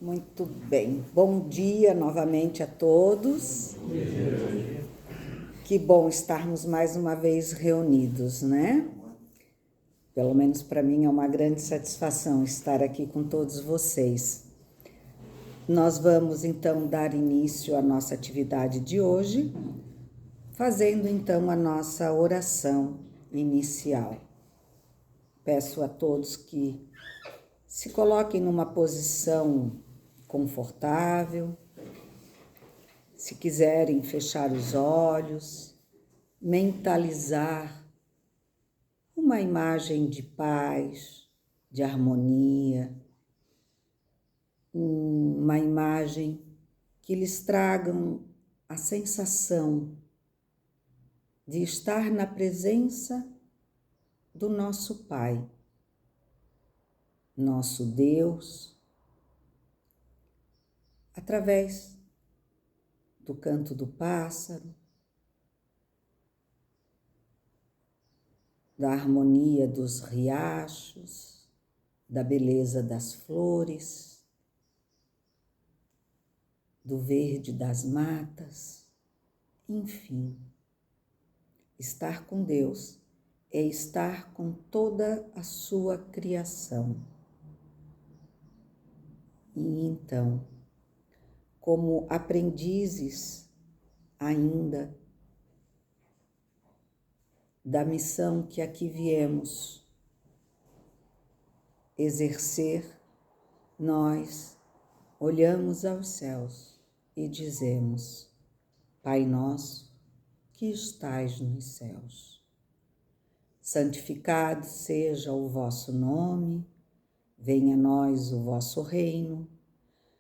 Muito bem. Bom dia novamente a todos. Que bom estarmos mais uma vez reunidos, né? Pelo menos para mim é uma grande satisfação estar aqui com todos vocês. Nós vamos então dar início à nossa atividade de hoje, fazendo então a nossa oração inicial. Peço a todos que se coloquem numa posição confortável. Se quiserem fechar os olhos, mentalizar uma imagem de paz, de harmonia, uma imagem que lhes tragam a sensação de estar na presença do nosso Pai, nosso Deus, através do canto do pássaro, da harmonia dos riachos, da beleza das flores, do verde das matas, enfim. Estar com Deus é estar com toda a sua criação. E então, como aprendizes ainda da missão que aqui viemos exercer, nós olhamos aos céus e dizemos: Pai nosso que estais nos céus, santificado seja o vosso nome, venha a nós o vosso reino,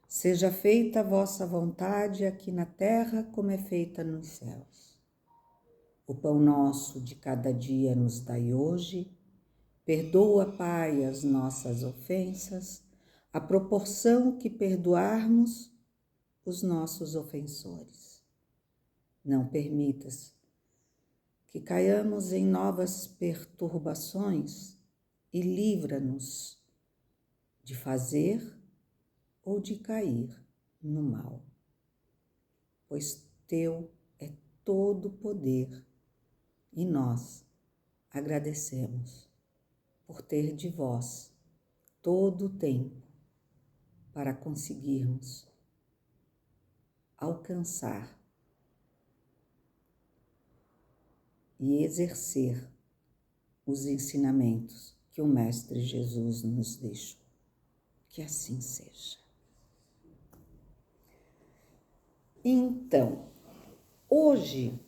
seja feita a vossa vontade aqui na terra como é feita nos céus. O pão nosso de cada dia nos dai hoje, perdoa, Pai, as nossas ofensas, à proporção que perdoarmos os nossos ofensores. Não permitas que caiamos em novas perturbações e livra-nos de fazer ou de cair no mal, pois teu é todo o poder e nós agradecemos por ter de vós todo o tempo para conseguirmos alcançar e exercer os ensinamentos que o Mestre Jesus nos deixou. Que assim seja. Então, hoje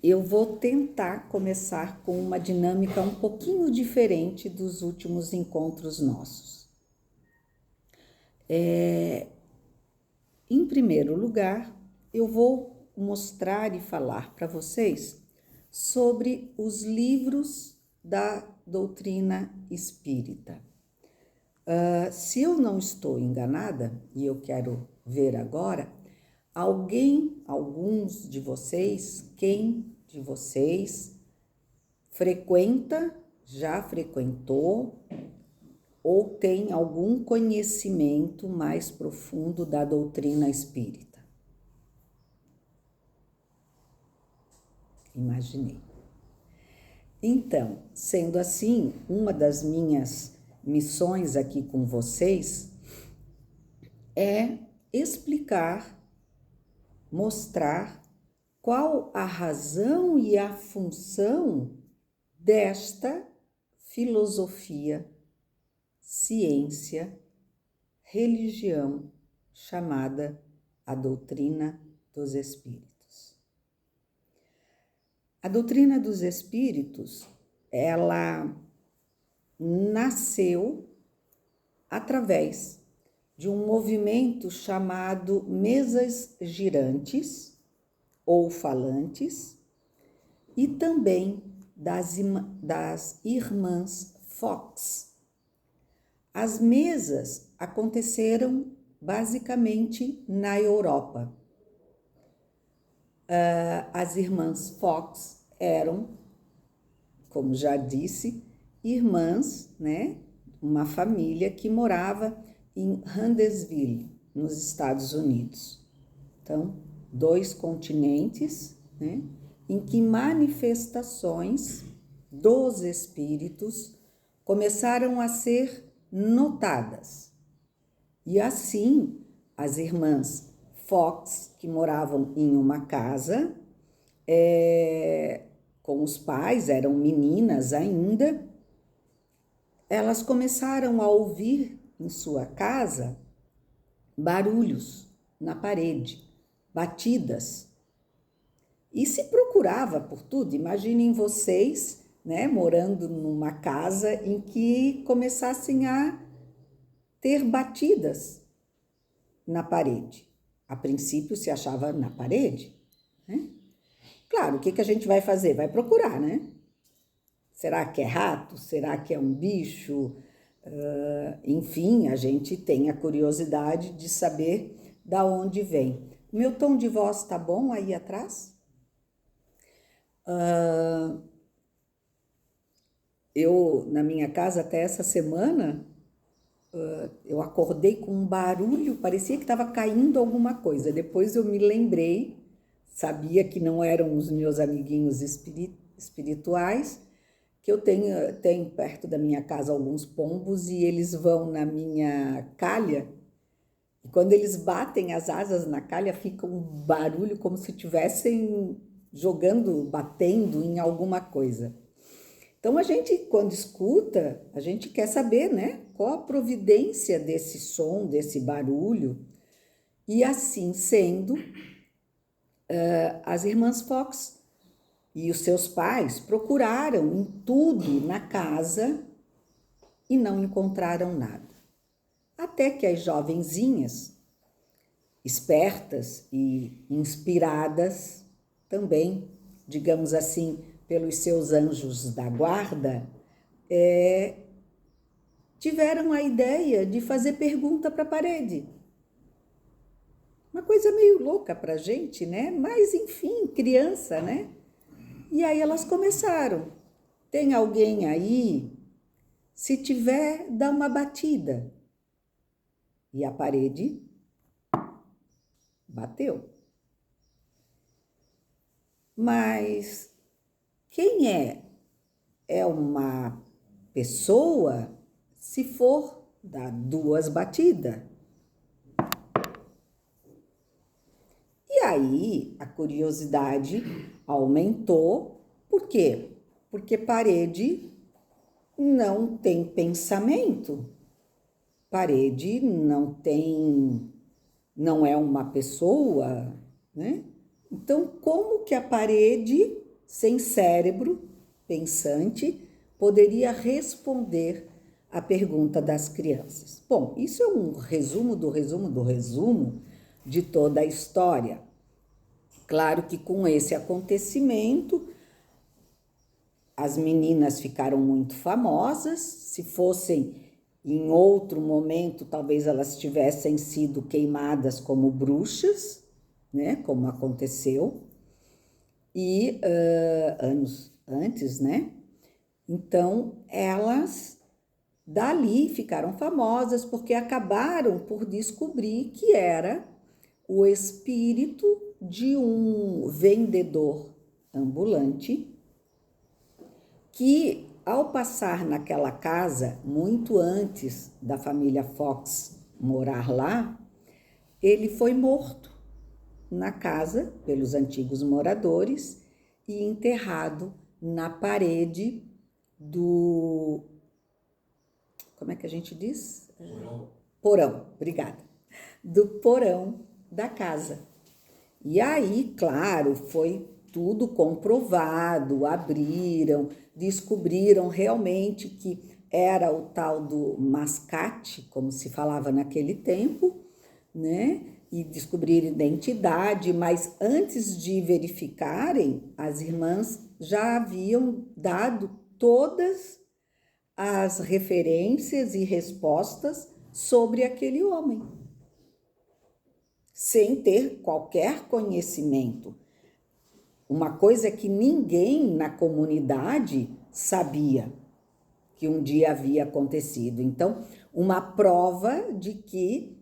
eu vou tentar começar com uma dinâmica um pouquinho diferente dos últimos encontros nossos. Em primeiro lugar, eu vou mostrar e falar para vocês sobre os livros da doutrina espírita. Se eu não estou enganada, e eu quero ver agora, alguns de vocês, quem de vocês já frequentou ou tem algum conhecimento mais profundo da doutrina espírita? Imaginei. Então, sendo assim, uma das minhas missões aqui com vocês é explicar, mostrar qual a razão e a função desta filosofia, ciência, religião chamada a doutrina dos espíritos. A doutrina dos espíritos, ela nasceu através de um movimento chamado mesas girantes ou falantes e também das irmãs Fox. As mesas aconteceram basicamente na Europa. As irmãs Fox eram, como já disse, irmãs, né? Uma família que morava em Huntersville, nos Estados Unidos. Então, 2 continentes, né, em que manifestações dos espíritos começaram a ser notadas. E assim, as irmãs Fox, que moravam em uma casa, com os pais, eram meninas ainda, elas começaram a ouvir em sua casa barulhos na parede, batidas. E se procurava por tudo. Imaginem vocês, né, morando numa casa em que começassem a ter batidas na parede. A princípio se achava na parede, né? Claro, o que a gente vai fazer? Vai procurar, né? Será que é rato? Será que é um bicho? Enfim, a gente tem a curiosidade de saber da onde vem. O meu tom de voz tá bom aí atrás? Eu, na minha casa, até essa semana, eu acordei com um barulho, parecia que estava caindo alguma coisa. Depois eu me lembrei, sabia que não eram os meus amiguinhos espirituais, que eu tenho perto da minha casa alguns pombos e eles vão na minha calha. E quando eles batem as asas na calha, fica um barulho como se estivessem jogando, batendo em alguma coisa. Então, a gente, quando escuta, a gente quer saber, né? Qual a providência desse som, desse barulho. E assim sendo, as irmãs Fox e os seus pais procuraram em tudo na casa e não encontraram nada. Até que as jovenzinhas, espertas e inspiradas também, digamos assim, pelos seus anjos da guarda, tiveram a ideia de fazer pergunta para a parede. Uma coisa meio louca para a gente, né? Mas, enfim, criança, né? E aí elas começaram. Tem alguém aí? Se tiver, dá uma batida. E a parede bateu. Mas quem é? É uma pessoa? Se for, dá 2 batidas. E aí a curiosidade aumentou. Por quê? Porque parede não tem pensamento. Parede não é uma pessoa, né? Então, como que a parede, sem cérebro pensante, poderia responder à pergunta das crianças? Bom, isso é um resumo do resumo do resumo de toda a história. Claro que com esse acontecimento, as meninas ficaram muito famosas. Se fossem em outro momento, talvez elas tivessem sido queimadas como bruxas, né? Como aconteceu. E anos antes, né? Então, elas dali ficaram famosas porque acabaram por descobrir que era o espírito de um vendedor ambulante que, ao passar naquela casa, muito antes da família Fox morar lá, ele foi morto na casa pelos antigos moradores e enterrado na parede do... Como é que a gente diz? Porão, obrigada. Do porão da casa. E aí, claro, foi tudo comprovado, abriram, descobriram realmente que era o tal do mascate, como se falava naquele tempo, né? E descobriram identidade, mas antes de verificarem, as irmãs já haviam dado todas as referências e respostas sobre aquele homem, sem ter qualquer conhecimento. Uma coisa que ninguém na comunidade sabia que um dia havia acontecido. Então, uma prova de que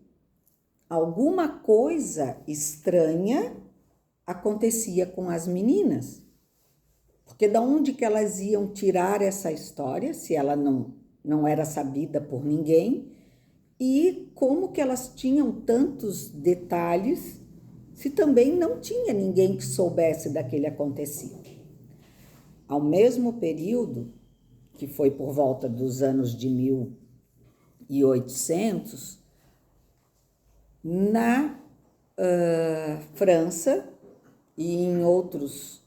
alguma coisa estranha acontecia com as meninas. Porque da onde que elas iam tirar essa história, se ela não era sabida por ninguém, e como que elas tinham tantos detalhes se também não tinha ninguém que soubesse daquele acontecido. Ao mesmo período, que foi por volta dos anos de 1800, na França e em outros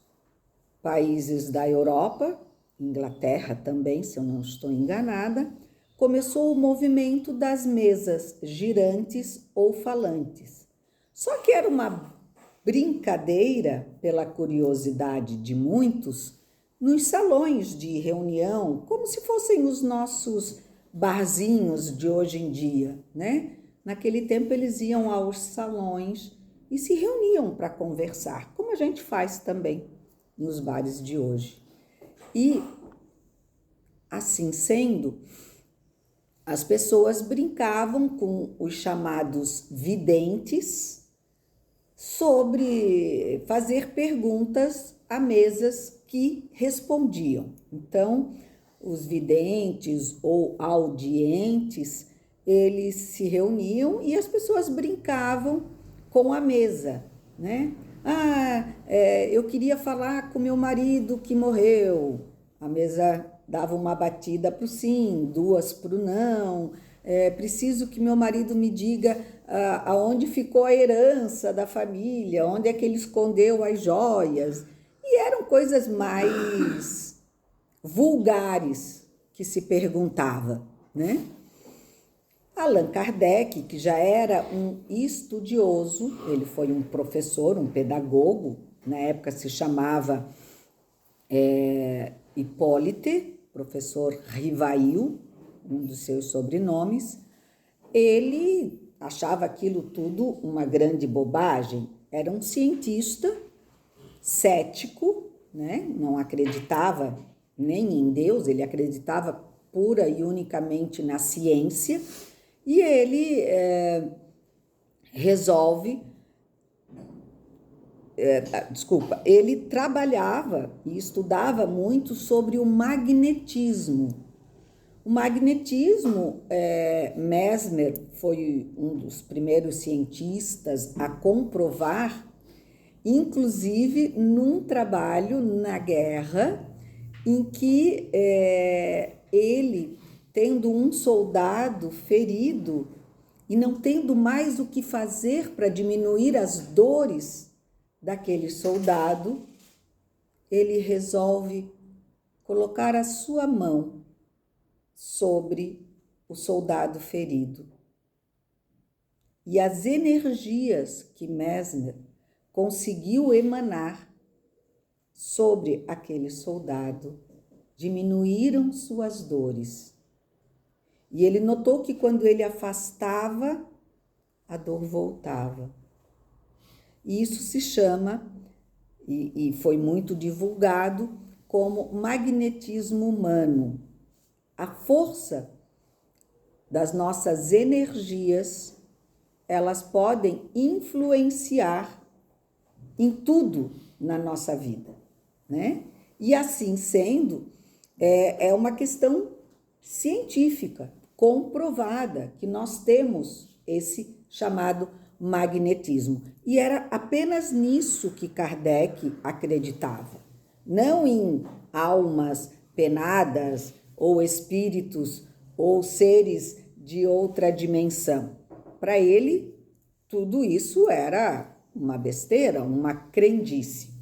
países da Europa, Inglaterra também, se eu não estou enganada, começou o movimento das mesas girantes ou falantes. Só que era uma brincadeira, pela curiosidade de muitos, nos salões de reunião, como se fossem os nossos barzinhos de hoje em dia, né? Naquele tempo eles iam aos salões e se reuniam para conversar, como a gente faz também nos bares de hoje. E, assim sendo, as pessoas brincavam com os chamados videntes sobre fazer perguntas a mesas que respondiam. Então, os videntes ou audientes, eles se reuniam e as pessoas brincavam com a mesa, né? Eu queria falar com meu marido que morreu. A mesa dava uma batida para o sim, duas para o não. Preciso que meu marido me diga aonde ficou a herança da família, onde é que ele escondeu as joias. E eram coisas mais vulgares que se perguntava, né? Allan Kardec, que já era um estudioso, ele foi um professor, um pedagogo, na época se chamava Hippolyte, professor Rivail, um dos seus sobrenomes. Ele achava aquilo tudo uma grande bobagem, era um cientista cético, né? Não acreditava nem em Deus, ele acreditava pura e unicamente na ciência, e ele ele trabalhava e estudava muito sobre o magnetismo. O magnetismo, Mesmer foi um dos primeiros cientistas a comprovar, inclusive num trabalho na guerra, em que ele, tendo um soldado ferido e não tendo mais o que fazer para diminuir as dores daquele soldado, ele resolve colocar a sua mão sobre o soldado ferido. E as energias que Mesmer conseguiu emanar sobre aquele soldado diminuíram suas dores. E ele notou que quando ele afastava, a dor voltava. E isso se chama, e foi muito divulgado, como magnetismo humano. A força das nossas energias, elas podem influenciar em tudo na nossa vida, né? E assim sendo, é uma questão científica, comprovada, que nós temos esse chamado magnetismo. E era apenas nisso que Kardec acreditava, não em almas penadas, ou espíritos, ou seres de outra dimensão. Para ele, tudo isso era uma besteira, uma crendice.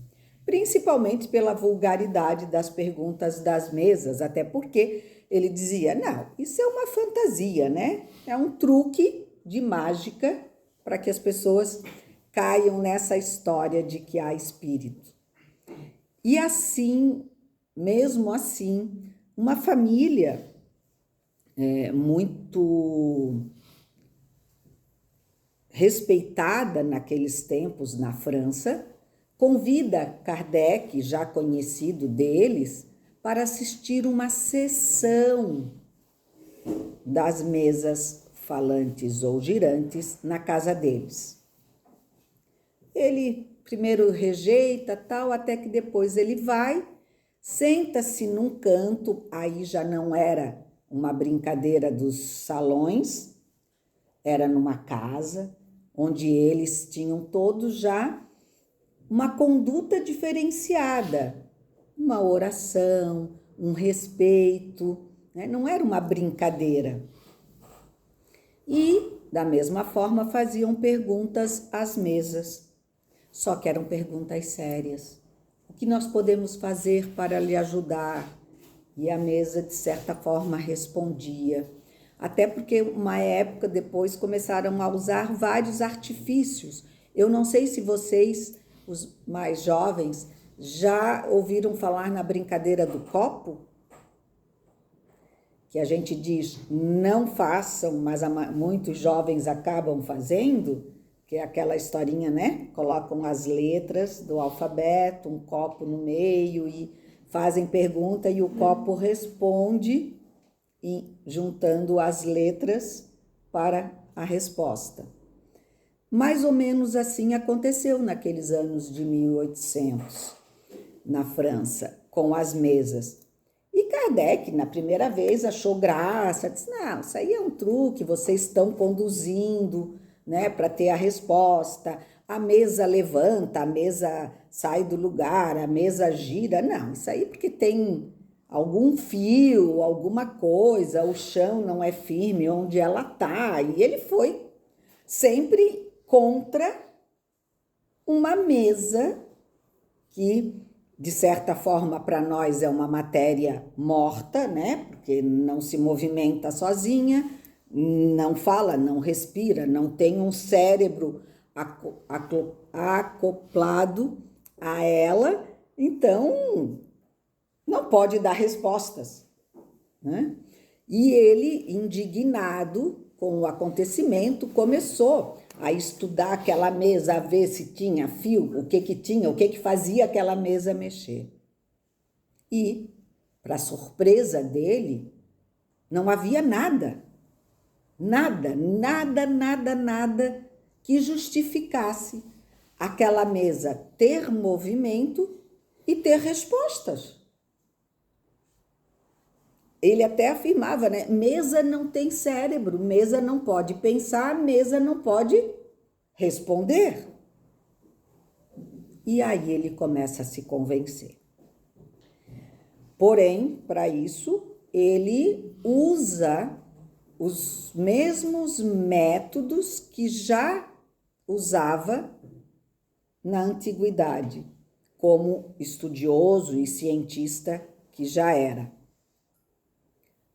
Principalmente pela vulgaridade das perguntas das mesas, até porque ele dizia, não, isso é uma fantasia, né? É um truque de mágica para que as pessoas caiam nessa história de que há espírito. E assim, mesmo assim, uma família muito respeitada naqueles tempos na França, convida Kardec, já conhecido deles, para assistir uma sessão das mesas falantes ou girantes na casa deles. Ele primeiro rejeita, tal, até que depois ele vai, senta-se num canto, aí já não era uma brincadeira dos salões, era numa casa, onde eles tinham todos já uma conduta diferenciada, uma oração, um respeito, né? Não era uma brincadeira. E, da mesma forma, faziam perguntas às mesas, só que eram perguntas sérias. O que nós podemos fazer para lhe ajudar? E a mesa, de certa forma, respondia. Até porque, uma época depois, começaram a usar vários artifícios. Eu não sei se vocês, os mais jovens, já ouviram falar na brincadeira do copo? Que a gente diz, não façam, mas muitos jovens acabam fazendo, que é aquela historinha, né? Colocam as letras do alfabeto, um copo no meio e fazem pergunta e o copo responde juntando as letras para a resposta. Mais ou menos assim aconteceu naqueles anos de 1800, na França, com as mesas. E Kardec, na primeira vez, achou graça, disse, não, isso aí é um truque, vocês estão conduzindo, né, para ter a resposta. A mesa levanta, a mesa sai do lugar, a mesa gira. Não, isso aí porque tem algum fio, alguma coisa, o chão não é firme onde ela está. E ele foi sempre contra uma mesa que, de certa forma, para nós é uma matéria morta, né? Porque não se movimenta sozinha, não fala, não respira, não tem um cérebro acoplado a ela, então não pode dar respostas, né? E ele, indignado com o acontecimento, começou a estudar aquela mesa, a ver se tinha fio, o que tinha, o que fazia aquela mesa mexer. E, para surpresa dele, não havia nada que justificasse aquela mesa ter movimento e ter respostas. Ele até afirmava, né? Mesa não tem cérebro, mesa não pode pensar, mesa não pode responder. E aí ele começa a se convencer. Porém, para isso, ele usa os mesmos métodos que já usava na antiguidade, como estudioso e cientista que já era.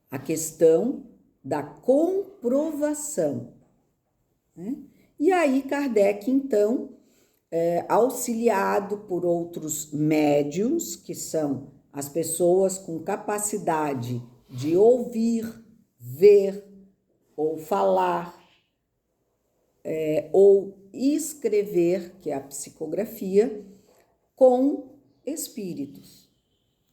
A questão da comprovação, né? E aí Kardec, então, auxiliado por outros médiuns, que são as pessoas com capacidade de ouvir, ver ou falar, ou escrever, que é a psicografia, com espíritos.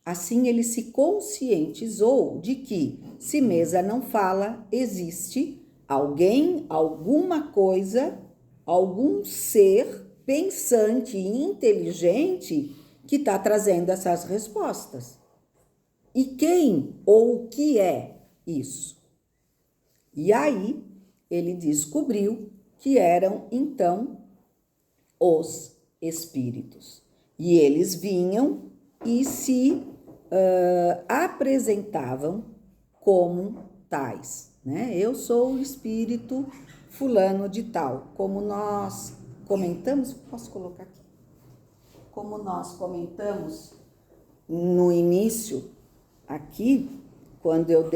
Assim, ele se conscientizou de que, se mesa não fala, existe alguém, alguma coisa, algum ser pensante e inteligente que está trazendo essas respostas. E quem ou o que é isso? E aí, ele descobriu que eram, então, os espíritos. E eles vinham e se apresentavam como tais, né? Eu sou o espírito fulano de tal, como nós comentamos, posso colocar aqui? Como nós comentamos no início aqui, quando eu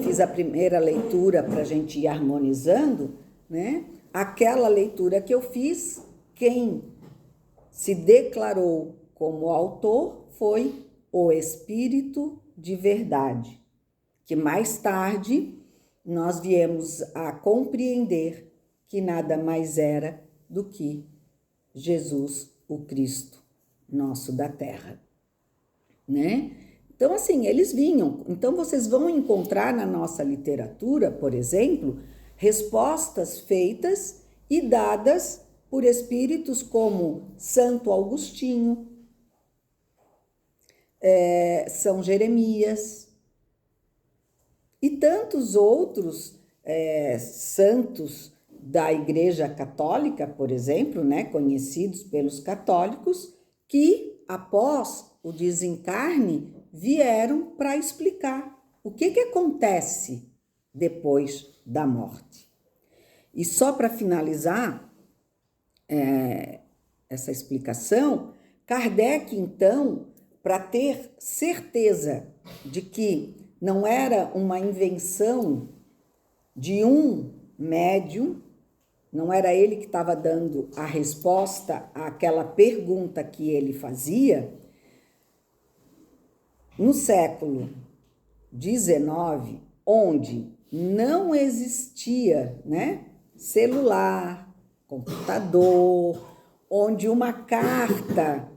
fiz a primeira leitura para a gente ir harmonizando, né? Aquela leitura que eu fiz, quem se declarou como autor foi o Espírito de Verdade, que mais tarde nós viemos a compreender que nada mais era do que Jesus, o Cristo, nosso da terra, né? Então, assim, eles vinham. Então, vocês vão encontrar na nossa literatura, por exemplo, respostas feitas e dadas por espíritos como Santo Agostinho, São Jeremias e tantos outros santos da Igreja Católica, por exemplo, né, conhecidos pelos católicos, que após o desencarne vieram para explicar o que acontece depois da morte. E só para finalizar essa explicação, Kardec, então, para ter certeza de que não era uma invenção de um médium, não era ele que estava dando a resposta àquela pergunta que ele fazia, no século XIX, onde não existia, né, celular, computador, onde uma carta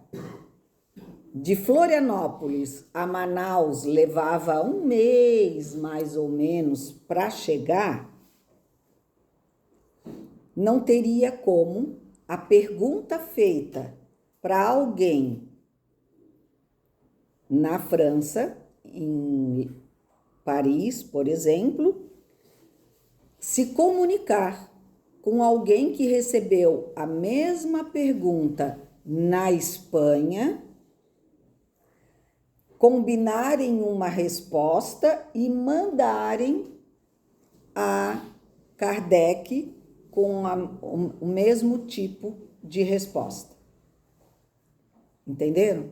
de Florianópolis a Manaus levava um mês, mais ou menos, para chegar, não teria como a pergunta feita para alguém na França, em Paris, por exemplo, se comunicar com alguém que recebeu a mesma pergunta na Espanha, combinarem uma resposta e mandarem a Kardec com o mesmo tipo de resposta. Entenderam?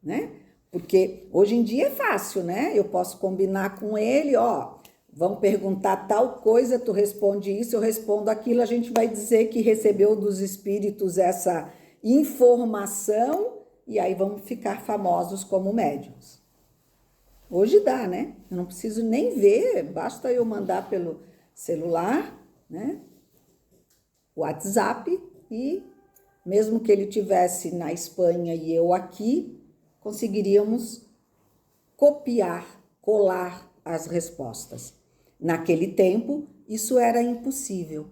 Né? Porque hoje em dia é fácil, né? Eu posso combinar com ele, ó, vão perguntar tal coisa, tu responde isso, eu respondo aquilo, a gente vai dizer que recebeu dos espíritos essa informação e aí vamos ficar famosos como médiuns. Hoje dá, né? Eu não preciso nem ver, basta eu mandar pelo celular, né? WhatsApp, e mesmo que ele tivesse na Espanha e eu aqui, conseguiríamos copiar, colar as respostas. Naquele tempo, isso era impossível.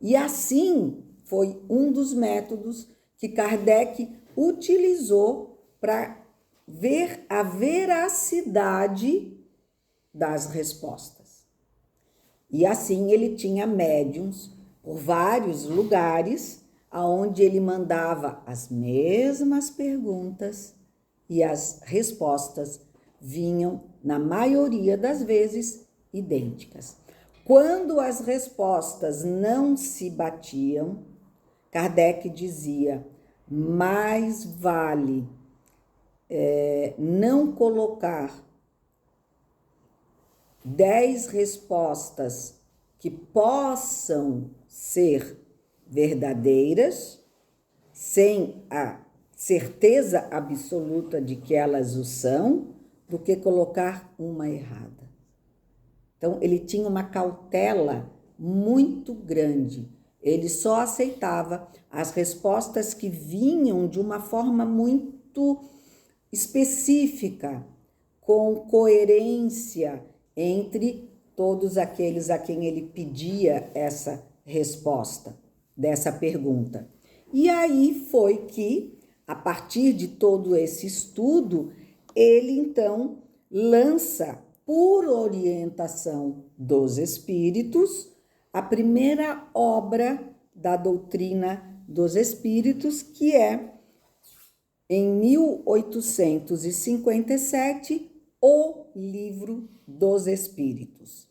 E assim foi um dos métodos que Kardec utilizou para ver a veracidade das respostas. E assim ele tinha médiuns por vários lugares, aonde ele mandava as mesmas perguntas e as respostas vinham, na maioria das vezes, idênticas. Quando as respostas não se batiam, Kardec dizia: mais vale não colocar 10 respostas que possam ser verdadeiras, sem a certeza absoluta de que elas o são, do que colocar uma errada. Então, ele tinha uma cautela muito grande. Ele só aceitava as respostas que vinham de uma forma muito específica, com coerência entre todos aqueles a quem ele pedia essa resposta dessa pergunta. E aí foi que, a partir de todo esse estudo, ele então lança, por orientação dos espíritos, a primeira obra da doutrina dos espíritos, que é, em 1857, o Livro dos Espíritos.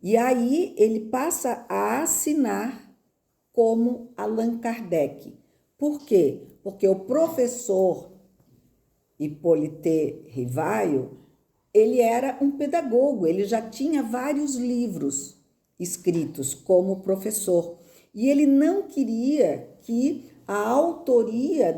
E aí ele passa a assinar como Allan Kardec. Por quê? Porque o professor Hippolyte Rivaio, ele era um pedagogo, ele já tinha vários livros escritos como professor. E ele não queria que a autoria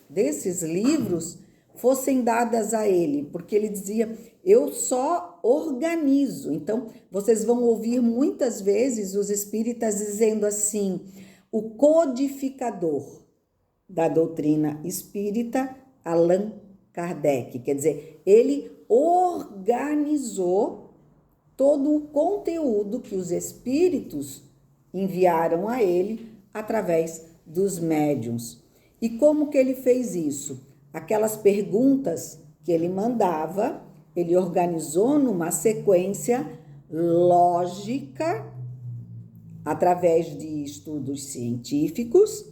desses livros fossem dadas a ele, porque ele dizia: eu só organizo. Então, vocês vão ouvir muitas vezes os espíritas dizendo assim: o codificador da doutrina espírita, Allan Kardec, quer dizer, ele organizou todo o conteúdo que os espíritos enviaram a ele através dos médiuns. E como que ele fez isso? Aquelas perguntas que ele mandava, ele organizou numa sequência lógica, através de estudos científicos,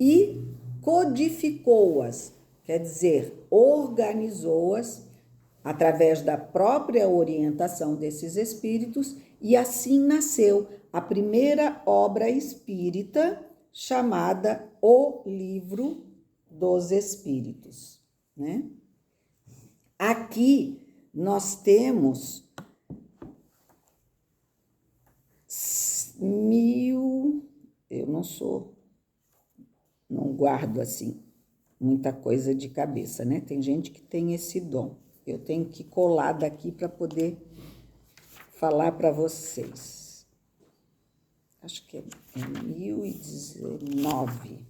e codificou-as, quer dizer, organizou-as através da própria orientação desses espíritos, e assim nasceu a primeira obra espírita, chamada O Livro dos Espíritos, né? Aqui nós temos eu não guardo assim muita coisa de cabeça, né? Tem gente que tem esse dom. Eu tenho que colar daqui para poder falar para vocês. Acho que é 1019.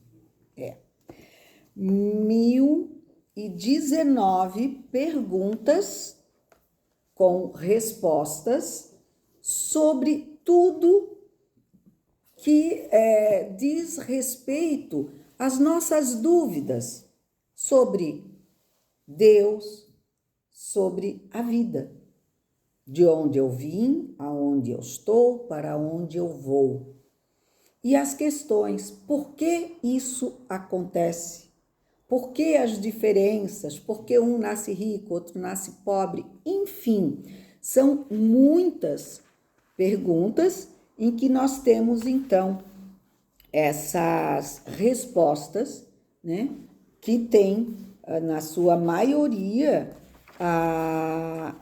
1019 perguntas com respostas sobre tudo que diz respeito às nossas dúvidas sobre Deus, sobre a vida, de onde eu vim, aonde eu estou, para onde eu vou. E as questões, por que isso acontece? Por que as diferenças? Por que um nasce rico, outro nasce pobre? Enfim, são muitas perguntas em que nós temos, então, essas respostas, né, que tem, na sua maioria, a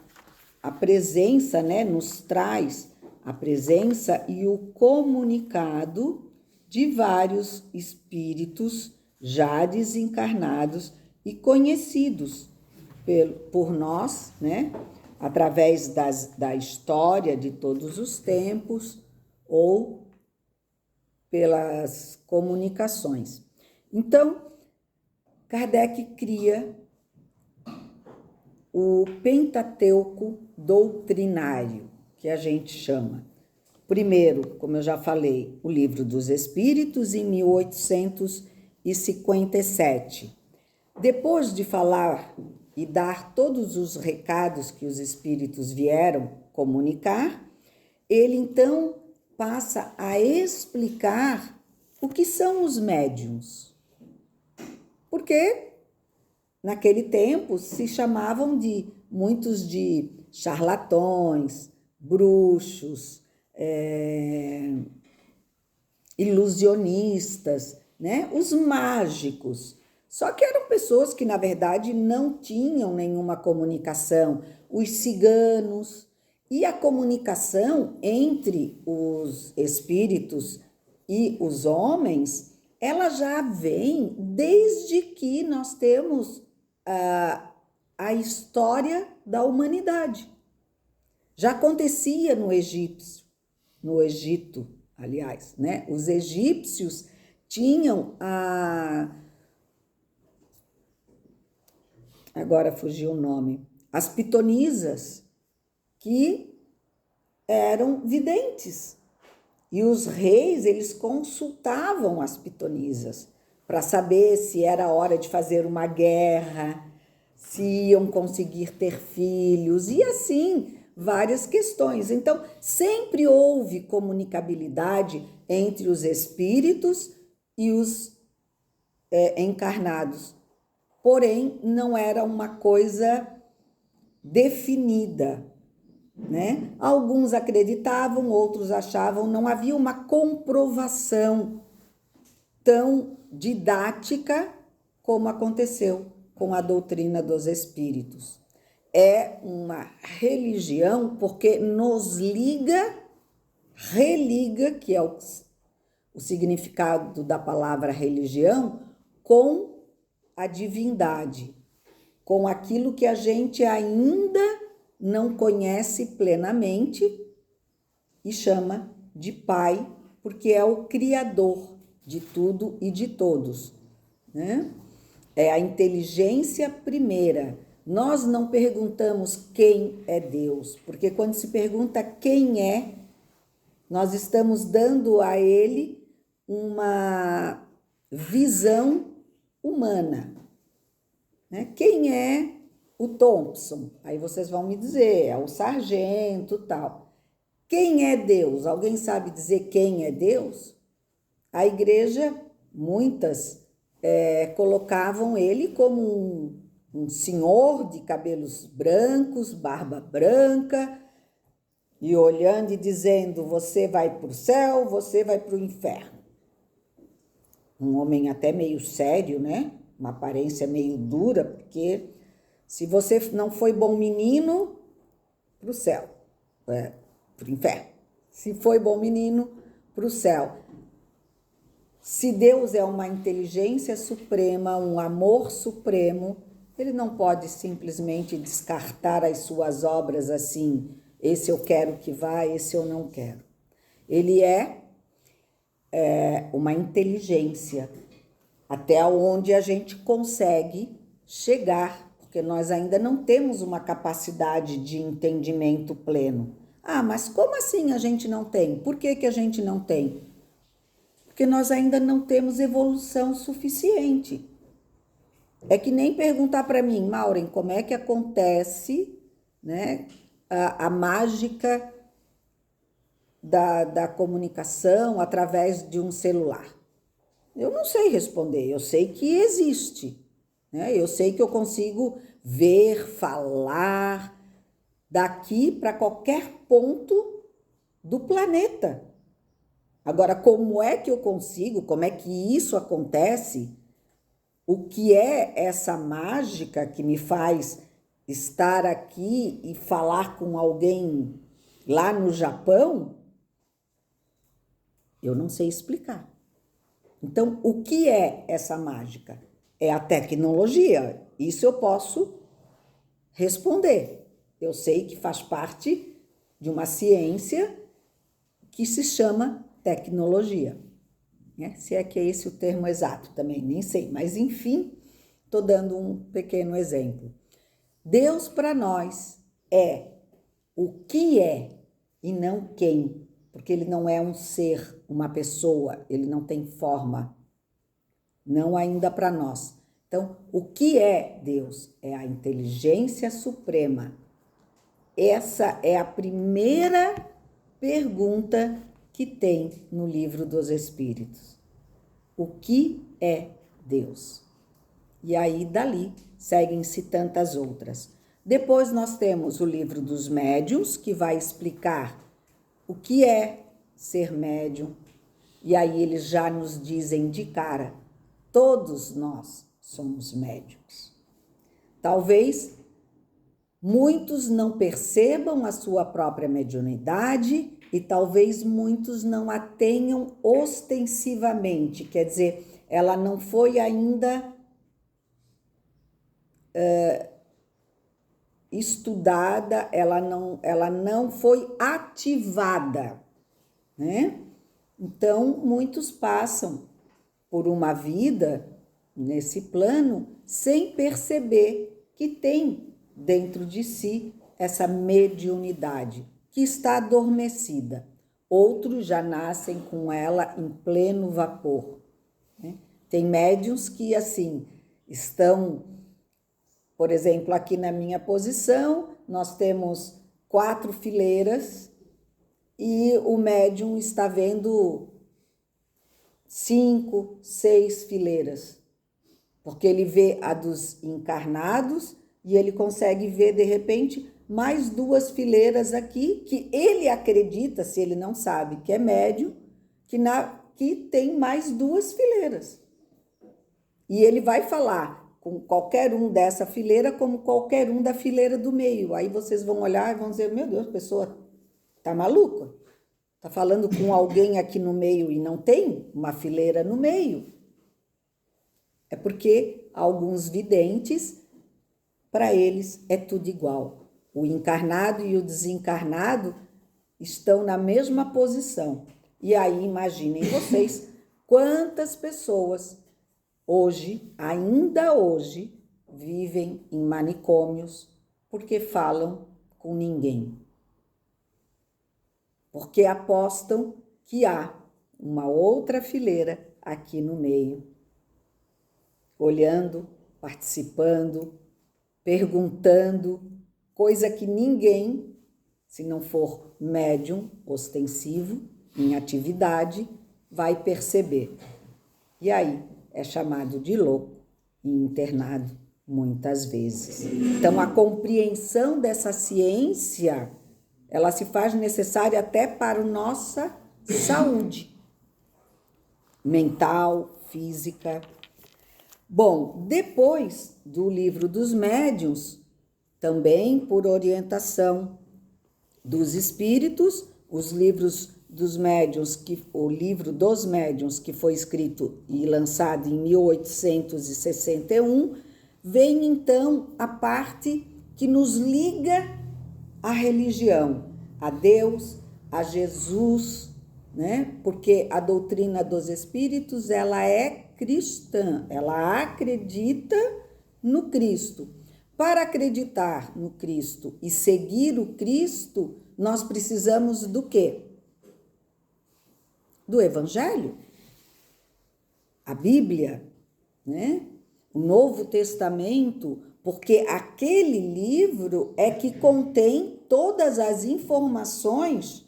presença, né, nos traz a presença e o comunicado de vários espíritos já desencarnados e conhecidos por nós, né, através da história de todos os tempos ou pelas comunicações. Então, Kardec cria o Pentateuco doutrinário, que a gente chama. Primeiro, como eu já falei, o Livro dos Espíritos, em 1857. Depois de falar e dar todos os recados que os espíritos vieram comunicar, ele então passa a explicar o que são os médiuns. Porque naquele tempo se chamavam muitos de charlatões, bruxos, ilusionistas, né? Os mágicos. Só que eram pessoas que, na verdade, não tinham nenhuma comunicação. Os ciganos. E a comunicação entre os espíritos e os homens, ela já vem desde que nós temos a história da humanidade. Já acontecia no Egito, aliás, né? Os egípcios tinham agora fugiu o nome, as pitonisas, que eram videntes. E os reis, eles consultavam as pitonisas para saber se era hora de fazer uma guerra, se iam conseguir ter filhos, e assim, várias questões. Então, sempre houve comunicabilidade entre os espíritos e os encarnados. Porém, não era uma coisa definida, né? Alguns acreditavam, outros achavam, não havia uma comprovação tão didática como aconteceu com a doutrina dos espíritos. É uma religião porque nos religa, que é o significado da palavra religião, com a divindade, com aquilo que a gente ainda não conhece plenamente e chama de Pai, porque é o Criador de tudo e de todos, né? É a inteligência primeira. Nós não perguntamos quem é Deus, porque quando se pergunta quem é, nós estamos dando a ele uma visão humana, né? Quem é o Thompson? Aí vocês vão me dizer, é o sargento, tal. Quem é Deus? Alguém sabe dizer quem é Deus? A igreja, muitas, colocavam ele como um senhor de cabelos brancos, barba branca, e olhando e dizendo, você vai para o céu, você vai para o inferno. Um homem até meio sério, né? Uma aparência meio dura, porque se você não foi bom menino, para o céu, para o inferno. Se foi bom menino, para o céu. Se Deus é uma inteligência suprema, um amor supremo, ele não pode simplesmente descartar as suas obras assim, esse eu quero que vá, esse eu não quero. Ele é uma inteligência até onde a gente consegue chegar, porque nós ainda não temos uma capacidade de entendimento pleno. Ah, mas como assim a gente não tem? Por que que a gente não tem? Porque nós ainda não temos evolução suficiente. É que nem perguntar para mim, Maureen, como é que acontece, né, a mágica da comunicação através de um celular. Eu não sei responder, eu sei que existe, né? Eu sei que eu consigo ver, falar daqui para qualquer ponto do planeta. Agora, como é que eu consigo, como é que isso acontece? O que é essa mágica que me faz estar aqui e falar com alguém lá no Japão? Eu não sei explicar. Então, o que é essa mágica? É a tecnologia. Isso eu posso responder. Eu sei que faz parte de uma ciência que se chama tecnologia. Né? Se é que é esse o termo exato também, nem sei. Mas, enfim, estou dando um pequeno exemplo. Deus para nós é o que é e não quem, porque ele não é um ser, uma pessoa, ele não tem forma, não ainda para nós. Então, o que é Deus? É a inteligência suprema. Essa é a primeira pergunta que tem no Livro dos Espíritos. O que é Deus? E aí, dali, seguem-se tantas outras. Depois nós temos o Livro dos Médiuns, que vai explicar o que é ser médium. E aí eles já nos dizem de cara, todos nós somos médiuns. Talvez muitos não percebam a sua própria mediunidade e talvez muitos não a tenham ostensivamente, quer dizer, ela não foi ainda estudada, ela não foi ativada, né? Então, muitos passam por uma vida nesse plano sem perceber que tem dentro de si essa mediunidade que está adormecida. Outros já nascem com ela em pleno vapor, né? Tem médiuns que, assim, estão, por exemplo, aqui na minha posição, nós temos 4 fileiras e o médium está vendo 5, 6 fileiras, porque ele vê a dos encarnados e ele consegue ver, de repente, mais 2 fileiras aqui, que ele acredita, se ele não sabe que é médium, que tem mais 2 fileiras. E ele vai falar com qualquer um dessa fileira como qualquer um da fileira do meio. Aí vocês vão olhar e vão dizer, meu Deus, a pessoa tá maluca? Tá falando com alguém aqui no meio e não tem uma fileira no meio? É porque alguns videntes, para eles é tudo igual. O encarnado e o desencarnado estão na mesma posição. E aí imaginem vocês quantas pessoas hoje, ainda hoje, vivem em manicômios porque falam com ninguém. Porque apostam que há uma outra fileira aqui no meio, olhando, participando, perguntando, coisa que ninguém, se não for médium ostensivo, em atividade, vai perceber. E aí é chamado de louco e internado muitas vezes. Então, a compreensão dessa ciência, ela se faz necessária até para a nossa saúde mental, física. Bom, depois do livro dos médiuns, também por orientação dos espíritos, os livros dos médiuns, o livro dos médiuns, que foi escrito e lançado em 1861, vem então a parte que nos liga à religião, a Deus, a Jesus, né? Porque a doutrina dos espíritos, ela é cristã, ela acredita no Cristo. Para acreditar no Cristo e seguir o Cristo, nós precisamos do quê? Do Evangelho, a Bíblia, né? O Novo Testamento, porque aquele livro é que contém todas as informações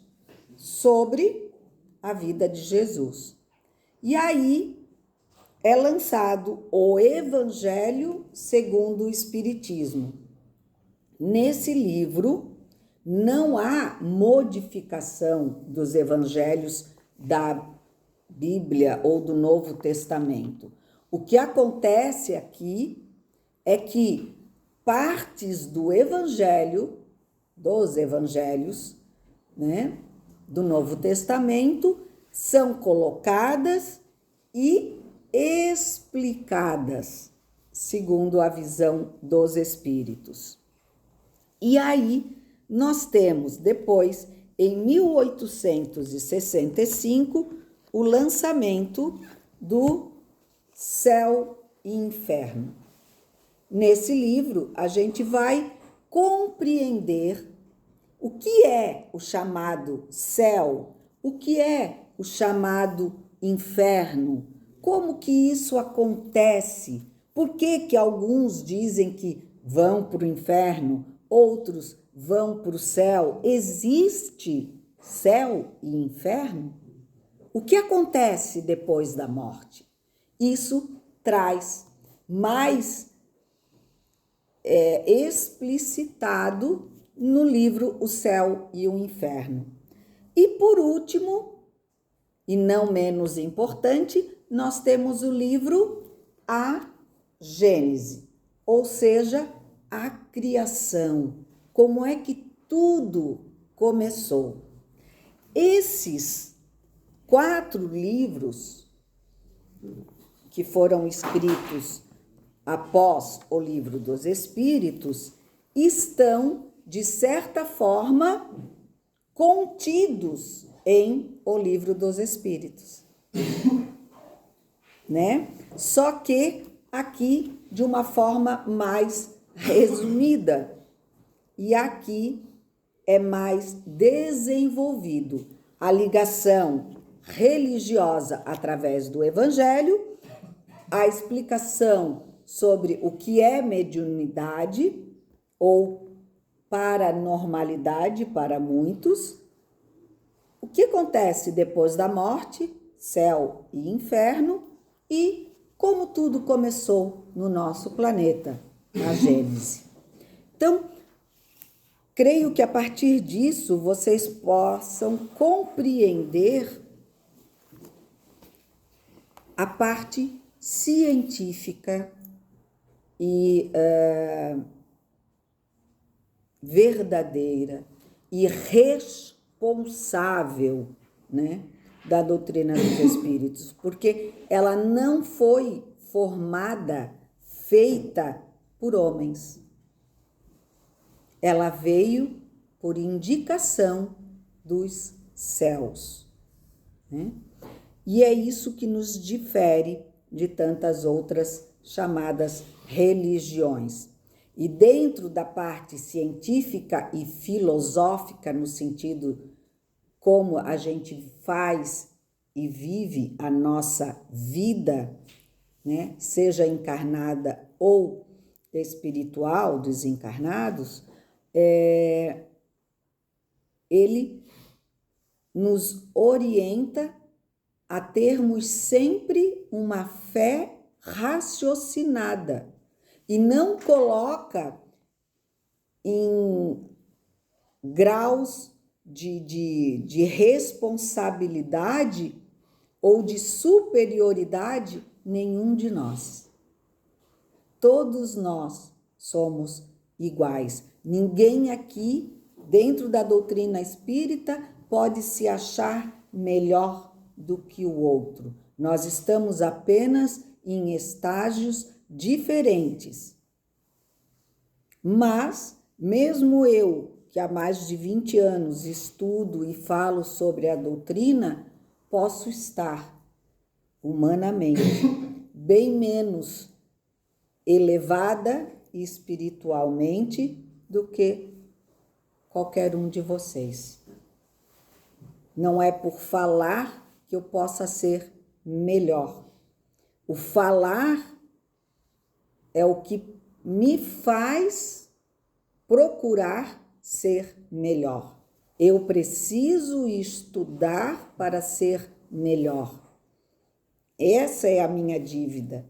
sobre a vida de Jesus. E aí é lançado o Evangelho segundo o Espiritismo. Nesse livro não há modificação dos evangelhos da Bíblia ou do Novo Testamento. O que acontece aqui é que partes do Evangelho, dos evangelhos, né, do Novo Testamento, são colocadas e explicadas segundo a visão dos espíritos. E aí nós temos depois, em 1865, o lançamento do Céu e Inferno. Nesse livro, a gente vai compreender o que é o chamado céu, o que é o chamado inferno, como que isso acontece, por que que alguns dizem que vão para o inferno, outros vão para o céu. Existe céu e inferno? O que acontece depois da morte? Isso traz mais explicitado no livro O Céu e o Inferno. E por último, e não menos importante, nós temos o livro A Gênese, ou seja, a criação, como é que tudo começou. Esses 4 livros que foram escritos após o livro dos Espíritos estão, de certa forma, contidos em o livro dos Espíritos, né? Só que aqui de uma forma mais resumida, e aqui é mais desenvolvido a ligação religiosa através do Evangelho, a explicação sobre o que é mediunidade ou paranormalidade para muitos, o que acontece depois da morte, céu e inferno, e como tudo começou no nosso planeta, na Gênese. Então, creio que a partir disso vocês possam compreender a parte científica e verdadeira e responsável, né, da doutrina dos espíritos, porque ela não foi formada, feita por homens. Ela veio por indicação dos céus, né? E é isso que nos difere de tantas outras chamadas religiões. E dentro da parte científica e filosófica, no sentido como a gente faz e vive a nossa vida, né, seja encarnada ou espiritual, dos encarnados, ele nos orienta a termos sempre uma fé raciocinada e não coloca em graus de responsabilidade ou de superioridade nenhum de nós. Todos nós somos iguais. Ninguém aqui, dentro da doutrina espírita, pode se achar melhor do que o outro. Nós estamos apenas em estágios diferentes. Mas, mesmo eu, que há mais de 20 anos estudo e falo sobre a doutrina, posso estar, humanamente, bem menos elevada espiritualmente do que qualquer um de vocês. Não é por falar que eu possa ser melhor. O falar é o que me faz procurar ser melhor. Eu preciso estudar para ser melhor. Essa é a minha dívida.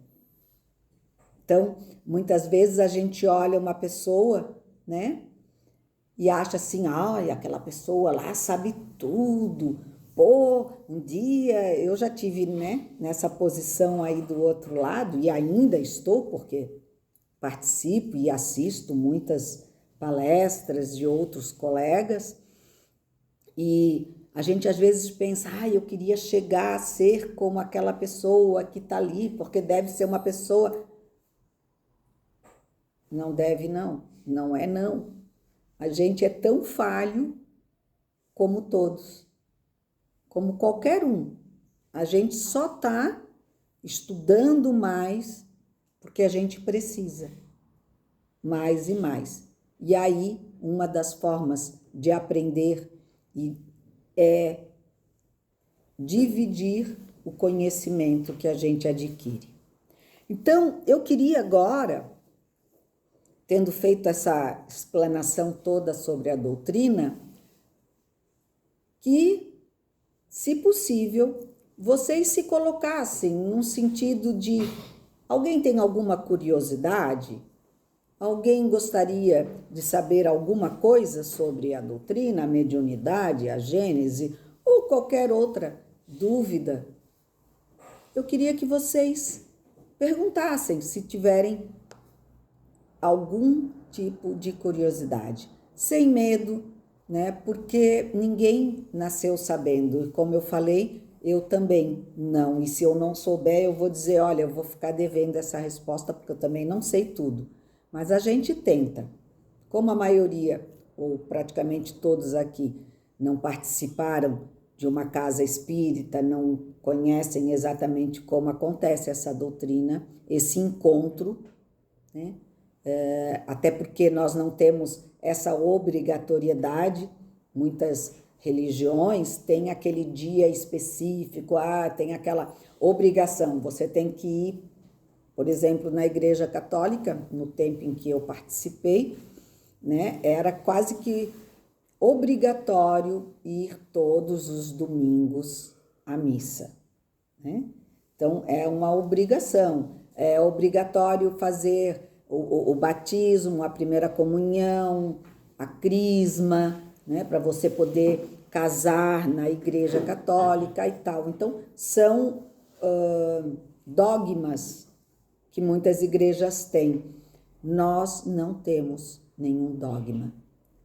Então, muitas vezes a gente olha uma pessoa, né? E acha assim, ai, aquela pessoa lá sabe tudo. Pô, um dia eu já tive, né, nessa posição aí do outro lado, e ainda estou, porque participo e assisto muitas palestras de outros colegas, e a gente às vezes pensa, eu queria chegar a ser como aquela pessoa que está ali, porque deve ser uma pessoa. Não deve, não. Não é, não. A gente é tão falho como todos, como qualquer um. A gente só está estudando mais porque a gente precisa mais e mais. E aí, uma das formas de aprender é dividir o conhecimento que a gente adquire. Então, eu queria agora, tendo feito essa explanação toda sobre a doutrina, que, se possível, vocês se colocassem num sentido de: alguém tem alguma curiosidade? Alguém gostaria de saber alguma coisa sobre a doutrina, a mediunidade, a gênese ou qualquer outra dúvida? Eu queria que vocês perguntassem se tiverem algum tipo de curiosidade, sem medo, né? Porque ninguém nasceu sabendo. E como eu falei, eu também não. E se eu não souber, eu vou dizer, olha, eu vou ficar devendo essa resposta porque eu também não sei tudo. Mas a gente tenta. Como a maioria, ou praticamente todos aqui, não participaram de uma casa espírita, não conhecem exatamente como acontece essa doutrina, esse encontro, né? Até porque nós não temos essa obrigatoriedade. Muitas religiões têm aquele dia específico, tem aquela obrigação, você tem que ir. Por exemplo, na Igreja Católica, no tempo em que eu participei, né, era quase que obrigatório ir todos os domingos à missa, né? Então, é uma obrigação. É obrigatório fazer o batismo, a primeira comunhão, a crisma, né, para você poder casar na Igreja Católica e tal. Então, são dogmas que muitas igrejas têm. Nós não temos nenhum dogma.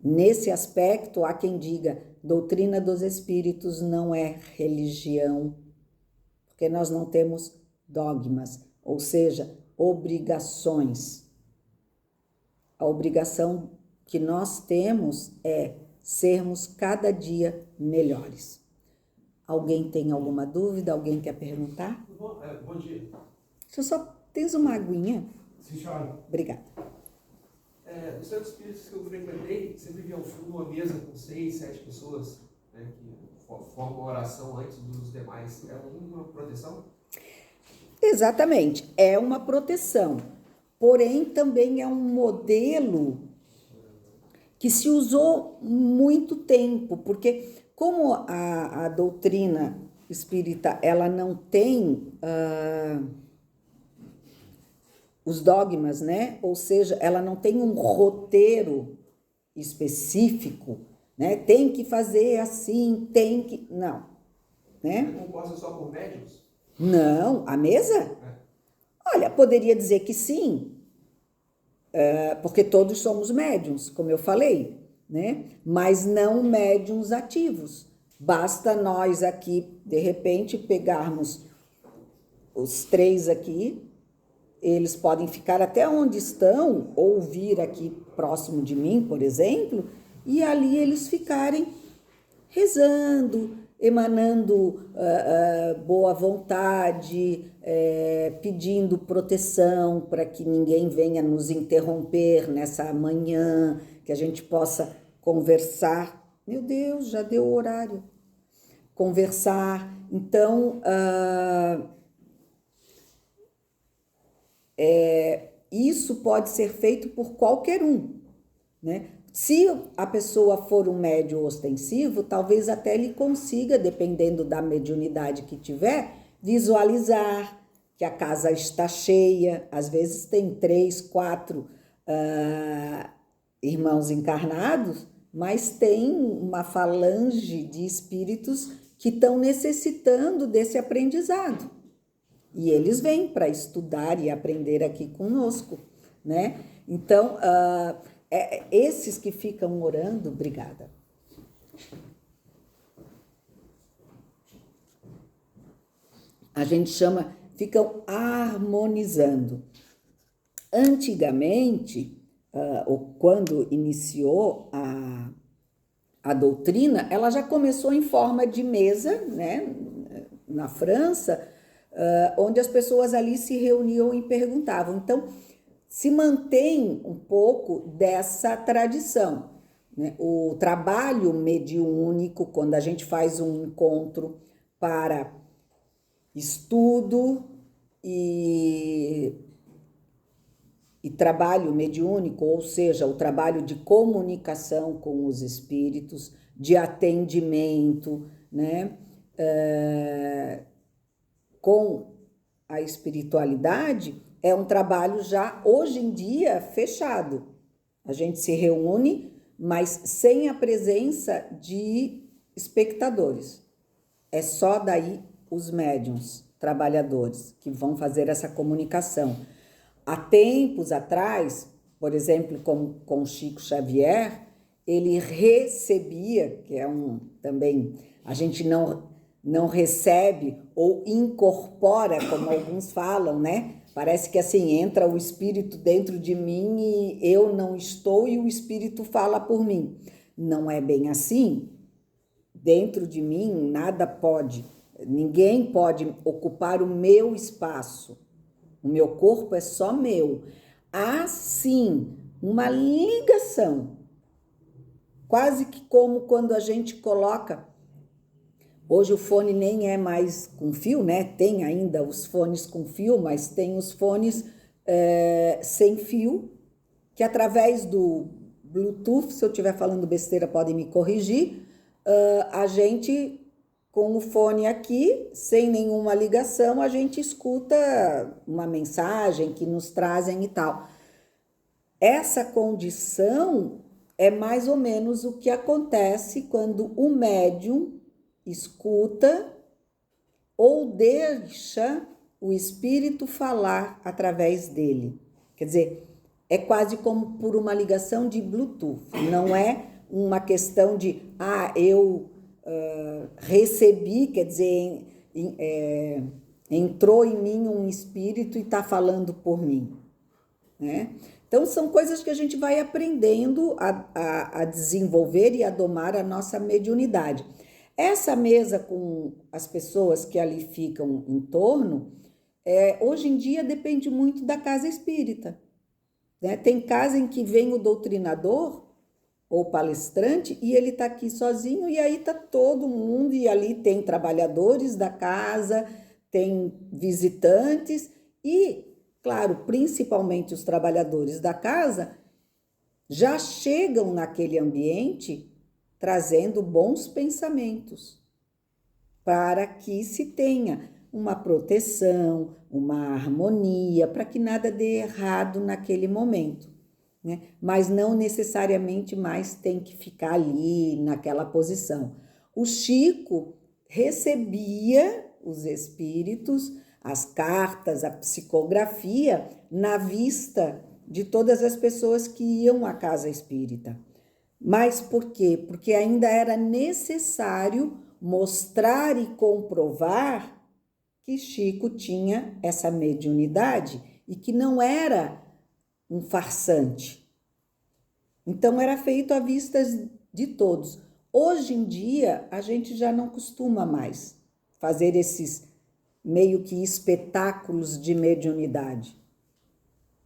Nesse aspecto, há quem diga, doutrina dos espíritos não é religião, porque nós não temos dogmas, ou seja, obrigações. A obrigação que nós temos é sermos cada dia melhores. Alguém tem alguma dúvida? Alguém quer perguntar? Bom dia. Você só tens uma aguinha? Sim, senhora. Obrigada. Dos centros espíritas que eu frequentei, sempre vi ao fundo uma mesa com 6, 7 pessoas, né, que formam uma oração antes dos demais. É uma proteção? Exatamente, é uma proteção. Porém, também é um modelo que se usou muito tempo, porque como a doutrina espírita ela não tem os dogmas, né? Ou seja, ela não tem um roteiro específico, né? Tem que fazer assim, tem que... Não, né? É composta só por médiuns? Não, a mesa? Olha, poderia dizer que sim, porque todos somos médiuns, como eu falei, né? Mas não médiuns ativos. Basta nós aqui, de repente, pegarmos os 3 aqui, eles podem ficar até onde estão, ou vir aqui próximo de mim, por exemplo, e ali eles ficarem rezando, emanando boa vontade, pedindo proteção para que ninguém venha nos interromper nessa manhã, que a gente possa conversar. Meu Deus, já deu o horário. Conversar. Então, isso pode ser feito por qualquer um, né? Se a pessoa for um médium ostensivo, talvez até ele consiga, dependendo da mediunidade que tiver, visualizar que a casa está cheia. Às vezes tem 3, 4 irmãos encarnados, mas tem uma falange de espíritos que estão necessitando desse aprendizado. E eles vêm para estudar e aprender aqui conosco, né? Então, esses que ficam orando, obrigada. A gente chama, ficam harmonizando. Antigamente, ou quando iniciou a doutrina, ela já começou em forma de mesa, né? Na França, onde as pessoas ali se reuniam e perguntavam. Então, se mantém um pouco dessa tradição, né? O trabalho mediúnico, quando a gente faz um encontro para estudo e trabalho mediúnico, ou seja, o trabalho de comunicação com os espíritos, de atendimento, né? Com a espiritualidade, é um trabalho já, hoje em dia, fechado. A gente se reúne, mas sem a presença de espectadores. É só daí os médiuns, trabalhadores, que vão fazer essa comunicação. Há tempos atrás, por exemplo, com Chico Xavier, ele recebia, que é também, a gente não recebe ou incorpora, como alguns falam, né? Parece que assim, entra o espírito dentro de mim e eu não estou e o espírito fala por mim. Não é bem assim. Dentro de mim nada pode, ninguém pode ocupar o meu espaço. O meu corpo é só meu. Há sim uma ligação, quase que como quando a gente coloca. Hoje o fone nem é mais com fio, né? Tem ainda os fones com fio, mas tem os fones sem fio, que através do Bluetooth, se eu estiver falando besteira, podem me corrigir, a gente, com o fone aqui, sem nenhuma ligação, a gente escuta uma mensagem que nos trazem e tal. Essa condição é mais ou menos o que acontece quando o médium escuta ou deixa o espírito falar através dele. Quer dizer, é quase como por uma ligação de Bluetooth. Não é uma questão de, eu recebi, quer dizer, entrou em mim um espírito e está falando por mim, né? Então, são coisas que a gente vai aprendendo a desenvolver e a domar a nossa mediunidade. Essa mesa com as pessoas que ali ficam em torno, Hoje em dia depende muito da casa espírita, né? Tem casa em que vem o doutrinador ou palestrante e ele está aqui sozinho e aí está todo mundo e ali tem trabalhadores da casa, tem visitantes e, claro, principalmente os trabalhadores da casa já chegam naquele ambiente trazendo bons pensamentos para que se tenha uma proteção, uma harmonia, para que nada dê errado naquele momento, né? Mas não necessariamente mais tem que ficar ali naquela posição. O Chico recebia os espíritos, as cartas, a psicografia na vista de todas as pessoas que iam à casa espírita. Mas por quê? Porque ainda era necessário mostrar e comprovar que Chico tinha essa mediunidade e que não era um farsante. Então era feito à vista de todos. Hoje em dia a gente já não costuma mais fazer esses meio que espetáculos de mediunidade,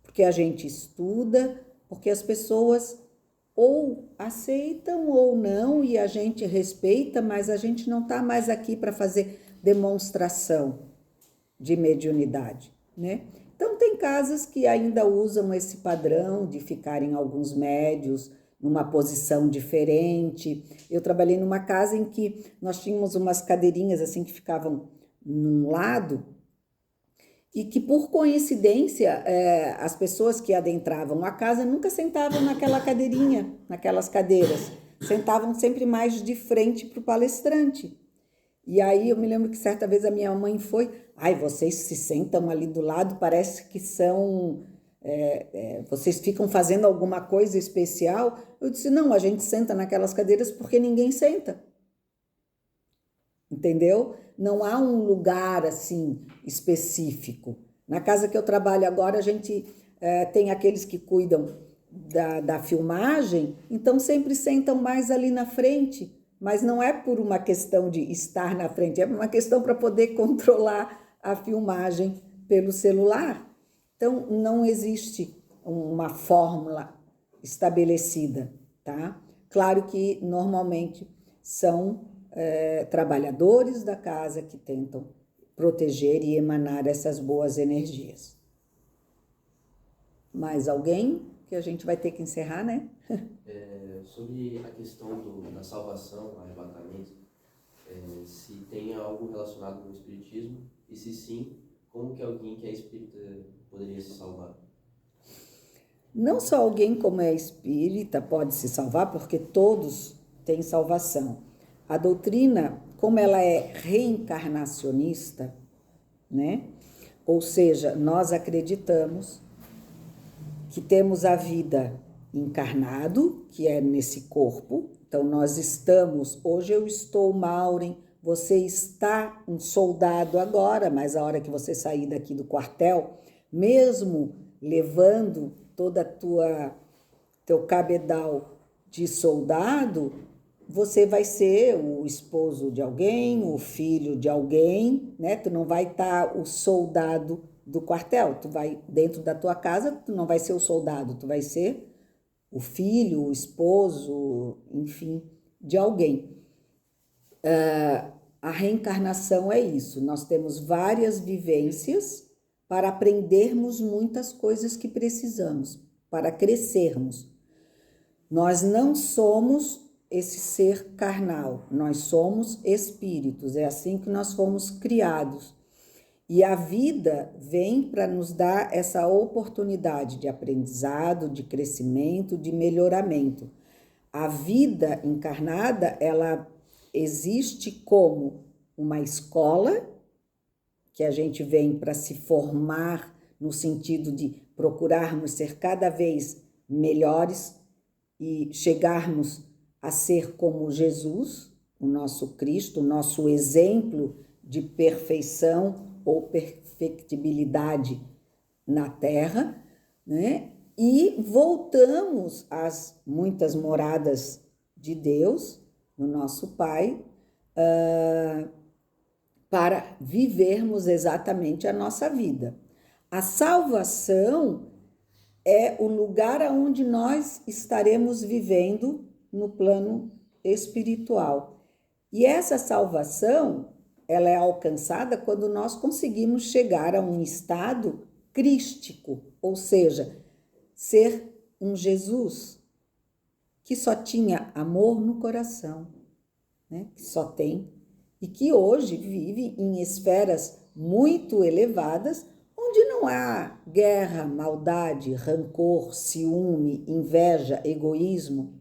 porque a gente estuda, porque as pessoas ou aceitam ou não e a gente respeita, mas a gente não está mais aqui para fazer demonstração de mediunidade, né? Então tem casas que ainda usam esse padrão de ficarem alguns médios numa posição diferente. Eu trabalhei numa casa em que nós tínhamos umas cadeirinhas assim que ficavam num lado e que por coincidência as pessoas que adentravam a casa nunca sentavam naquela cadeirinha, naquelas cadeiras, sentavam sempre mais de frente para o palestrante. E aí eu me lembro que certa vez a minha mãe foi, vocês se sentam ali do lado, parece que são, vocês ficam fazendo alguma coisa especial. Eu disse, não, a gente senta naquelas cadeiras porque ninguém senta. Entendeu? Não há um lugar assim específico. Na casa que eu trabalho agora, a gente tem aqueles que cuidam da filmagem, então sempre sentam mais ali na frente, mas não é por uma questão de estar na frente, é por uma questão para poder controlar a filmagem pelo celular. Então, não existe uma fórmula estabelecida, tá? Claro que normalmente são trabalhadores da casa que tentam proteger e emanar essas boas energias. Mais alguém? Que a gente vai ter que encerrar, né? Sobre a questão da salvação, arrebatamento, se tem algo relacionado com o espiritismo e se sim, como que alguém que é espírita poderia se salvar? Não só alguém como é espírita pode se salvar, porque todos têm salvação. A doutrina, como ela é reencarnacionista, né? Ou seja, nós acreditamos que temos a vida encarnado, que é nesse corpo. Então, nós estamos, hoje eu estou, Maureen, você está um soldado agora, mas a hora que você sair daqui do quartel, mesmo levando toda teu cabedal de soldado, você vai ser o esposo de alguém, o filho de alguém, né? Tu não vai estar o soldado do quartel, tu vai dentro da tua casa, tu não vai ser o soldado, tu vai ser o filho, o esposo, enfim, de alguém. A reencarnação é isso, nós temos várias vivências para aprendermos muitas coisas que precisamos, para crescermos. Nós não somos esse ser carnal, nós somos espíritos, é assim que nós fomos criados. E a vida vem para nos dar essa oportunidade de aprendizado, de crescimento, de melhoramento. A vida encarnada, ela existe como uma escola, que a gente vem para se formar no sentido de procurarmos ser cada vez melhores e chegarmos a ser como Jesus, o nosso Cristo, o nosso exemplo de perfeição ou perfectibilidade na Terra, né? E voltamos às muitas moradas de Deus, no nosso Pai, para vivermos exatamente a nossa vida. A salvação é o lugar onde nós estaremos vivendo no plano espiritual. E essa salvação, ela é alcançada quando nós conseguimos chegar a um estado crístico, ou seja, ser um Jesus que só tinha amor no coração, né? Que só tem, e que hoje vive em esferas muito elevadas, onde não há guerra, maldade, rancor, ciúme, inveja, egoísmo.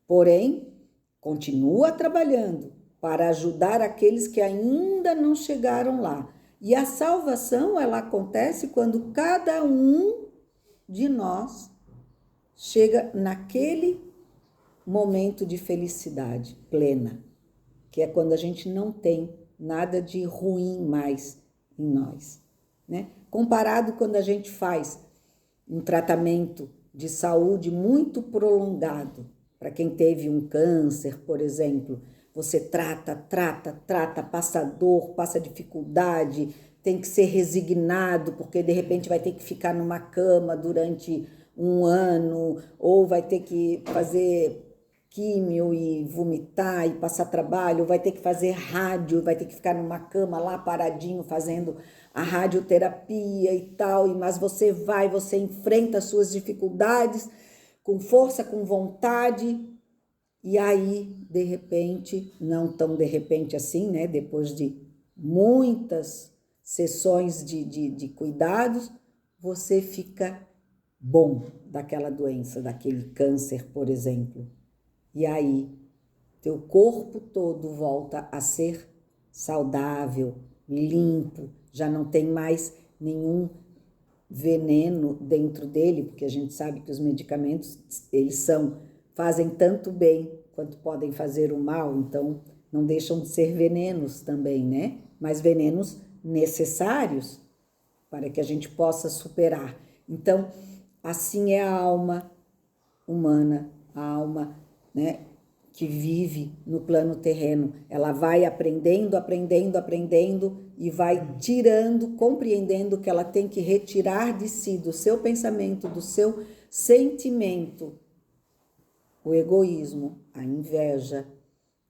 Porém, continua trabalhando para ajudar aqueles que ainda não chegaram lá. E a salvação, ela acontece quando cada um de nós chega naquele momento de felicidade plena, que é quando a gente não tem nada de ruim mais em nós, né? Comparado quando a gente faz um tratamento de saúde muito prolongado, para quem teve um câncer, por exemplo, você trata, passa dor, passa dificuldade, tem que ser resignado, porque de repente vai ter que ficar numa cama durante um ano, ou vai ter que fazer químio e vomitar e passar trabalho, vai ter que fazer rádio, vai ter que ficar numa cama lá paradinho fazendo a radioterapia e tal, mas você enfrenta as suas dificuldades com força, com vontade, e aí, de repente, não tão de repente assim, né? Depois de muitas sessões de cuidados, você fica bom daquela doença, daquele câncer, por exemplo. E aí, teu corpo todo volta a ser saudável, limpo, já não tem mais nenhum veneno dentro dele, porque a gente sabe que os medicamentos, eles fazem tanto bem quanto podem fazer o mal, então não deixam de ser venenos também, né? Mas venenos necessários para que a gente possa superar. Então, assim é a alma humana, a alma, né, que vive no plano terreno. Ela vai aprendendo e vai tirando, compreendendo que ela tem que retirar de si, do seu pensamento, do seu sentimento, o egoísmo, a inveja,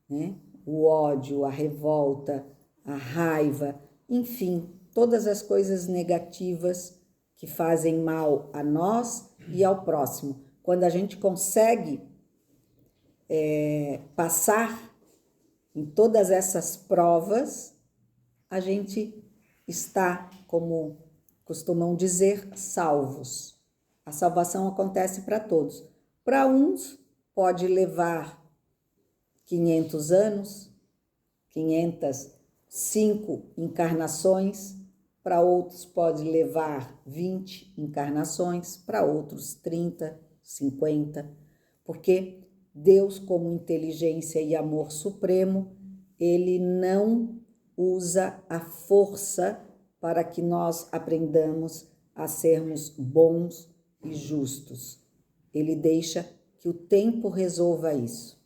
né, o ódio, a revolta, a raiva, enfim, todas as coisas negativas que fazem mal a nós e ao próximo. Quando a gente consegue passar em todas essas provas, a gente está, como costumam dizer, salvos. A salvação acontece para todos. Para uns pode levar 500 anos, 505 encarnações, para outros pode levar 20 encarnações, para outros 30, 50, porque Deus, como inteligência e amor supremo, ele não usa a força para que nós aprendamos a sermos bons e justos. Ele deixa que o tempo resolva isso.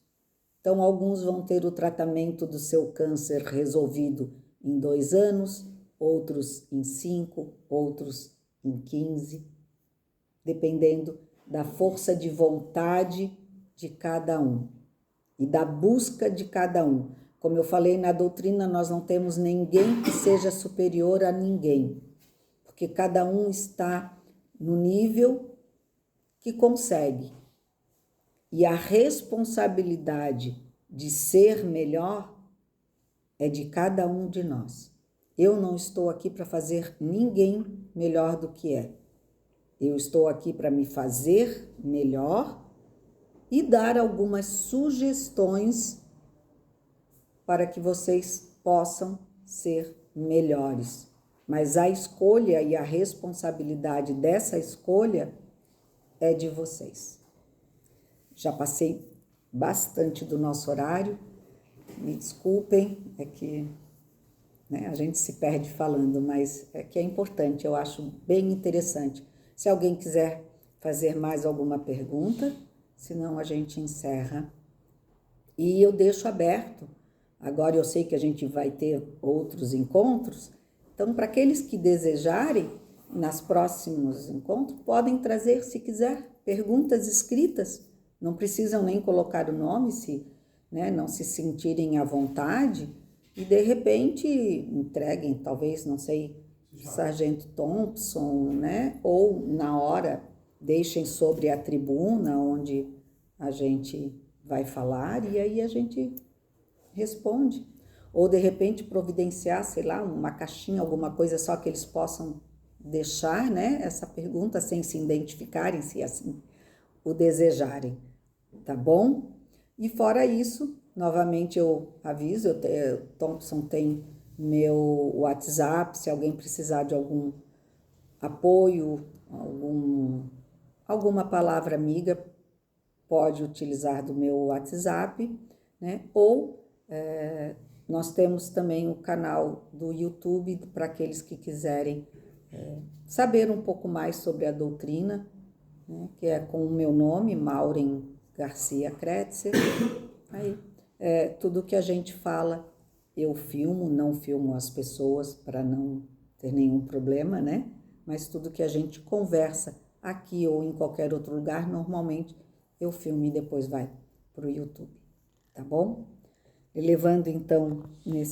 Então, alguns vão ter o tratamento do seu câncer resolvido em 2 anos, outros em 5, outros em 15, dependendo da força de vontade de cada um e da busca de cada um. Como eu falei na doutrina, nós não temos ninguém que seja superior a ninguém, porque cada um está no nível que consegue. E a responsabilidade de ser melhor é de cada um de nós. Eu não estou aqui para fazer ninguém melhor do que é. Eu estou aqui para me fazer melhor e dar algumas sugestões para que vocês possam ser melhores. Mas a escolha e a responsabilidade dessa escolha é de vocês. Já passei bastante do nosso horário, me desculpem, é que a gente se perde falando, mas é que é importante, eu acho bem interessante. Se alguém quiser fazer mais alguma pergunta, senão a gente encerra. E eu deixo aberto Agora eu sei que a gente vai ter outros encontros. Então, para aqueles que desejarem, nas próximos encontros, podem trazer, se quiser, perguntas escritas. Não precisam nem colocar o nome, se não se sentirem à vontade. E, de repente, entreguem, talvez, não sei, Sargento Thompson, ou na hora deixem sobre a tribuna onde a gente vai falar e aí a gente responde. Ou, de repente, providenciar, sei lá, uma caixinha, alguma coisa só que eles possam deixar, essa pergunta sem se identificarem, se assim o desejarem, tá bom? E fora isso, novamente eu aviso, Thompson tem meu WhatsApp, se alguém precisar de algum apoio, alguma palavra amiga, pode utilizar do meu WhatsApp, ou nós temos também o canal do YouTube para aqueles que quiserem saber um pouco mais sobre a doutrina, que é com o meu nome, Maureen Garcia Kretzer. Aí, tudo que a gente fala, eu filmo, não filmo as pessoas para não ter nenhum problema, Mas tudo que a gente conversa aqui ou em qualquer outro lugar, normalmente eu filmo e depois vai para o YouTube, tá bom? Elevando então nesse